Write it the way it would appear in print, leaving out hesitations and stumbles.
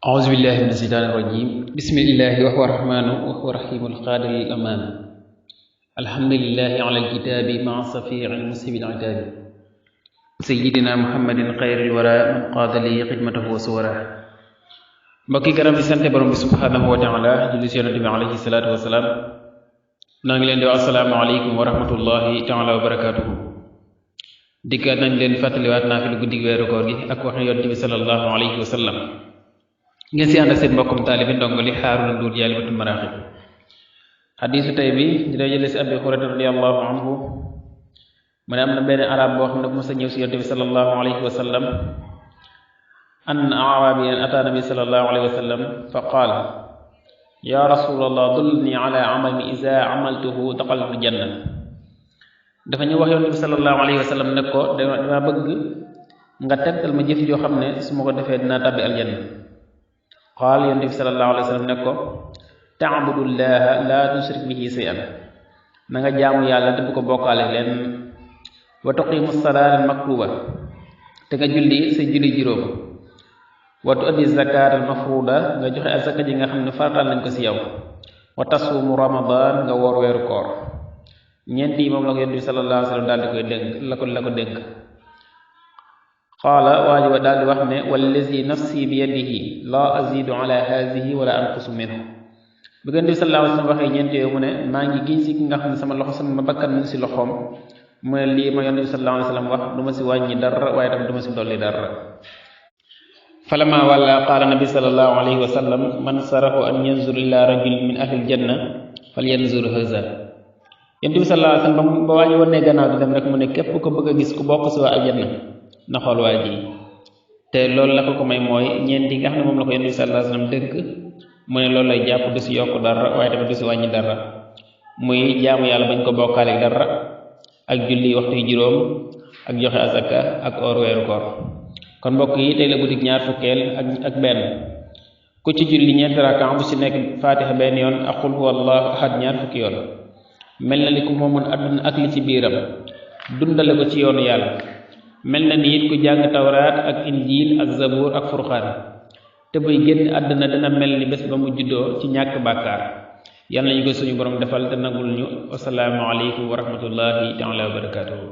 أعوذ بالله من الشيطان الرجيم بسم الله وهو الرحمن وهو الرحيم القادر الأمان الحمد لله على الكتاب مع الصفيع المسهب العتاب سيدنا محمد خير الورى من قاد لي خدمته وصوره mbokki garam di sante borom bi subhanahu wa ta'ala julli ci yonent bi alayhi salatu wassalam na ngi len di wax assalamu alaykum wa rahmatullahi ta'ala wa barakatuh dikkat nañ len fatali wat na fi lu guddi wéru koor gi ak wax yonent bi sallallahu alayhi wa sallam ngeen si ànd ak seen mbokkum taalibi ndongali Haaruna Nduur Jaalibatul Maraaxib xadiisu tey bi dina jële si Abi Hurayra radiyallahu anhu mu ne am na benn arab boo xam ne bu mos a ñëw si yonent bi sallallahu alayhi wa sallam an arabiyan ataa nabi sallallahu alayhi wa sallam fa qaala ya rasulallah dullni ala amalin iza amaltuhu daxaltul janna dafa ñu wax yonent bi sallallahu alayhi wa sallam ne ko dama bëgg nga tegtal ma jëf joo xam ne su ma ko defee dinaa tàbbi aljanna qaal yonent bi sallallahu alayhi wa sallam ne ko taabudullaha la tushrik bihi shay'an na nga jaamu yàlla te bu ko bokkaale leen wa tuqimu salaata maktuba te nga julli sa julli juróom wa tuaddi zakata mafruda nga joxe azaka ji nga xam ne farataal nañ ko si yow wa tasuumu ramadan nga woor weeru koor ñeent yi moom la ko yonent bi sallallahu alayhi wa sallam daal di koy dénk la ko dénk qaala waaji wa daal di wax ne wallazi nafsi bi yadihi la azidu ala hazihi wala anqusu minhu bi Yonent bi sallallahu alayhi wa sallam waxee ñeent yooyu mu ne maa ngi giñ si ki nga xam ne sama loxo sama bakkan mu ngi si loxoom mu ne lii ma Yonent bi sallallahu alayhi wa sallam wax du ma si wàññi dara waaye tam du ma si dolli dara falama walla qaala nabi sallallahu alayhi wa sallam man sarahu an yanzur ila rajul min ahlil janna fal yanzur haza Yonent bi sallallahu alayhi wa sallam ba waaji woon ne gannaaw di dem rek mu ne képp ko bëgg a gis ku bokk si waa aljanna na xool waa ji te loolu la ko may mooy ñeent yi nga xam ne moom la ko Yonent bi sallallahu alayhi wa sallam dënk mu ne loolu lay jàpp du si yokk dara waaye tamit du si wàññi dara muy jaamu yàlla bañ ko bokkaale dara ak julli waxtu yu juróom ak joxe azaka ak or weeru koor kon mbokk yi tey la guddik ñaar fukkeel ak benn ku ci julli ñeenti rakka bu si nekk fatiha benn yoon ak qul huwallahu ahad ñaar fukki yoon mel na ni ku moomoon àdduna ak li ci biiram dundale ko ci yoonu yàlla mel na ni it ku jàng tawraat ak injiil ak zabuur ak furqaan te buy génn àdduna dana mel ni bés ba mu juddoo ci ñàkk bàkkaar yàlla nañu ko suñu borom defal te nangul ñu wasalaamu aleykum wa rahmatullahi taala wa barakatuhu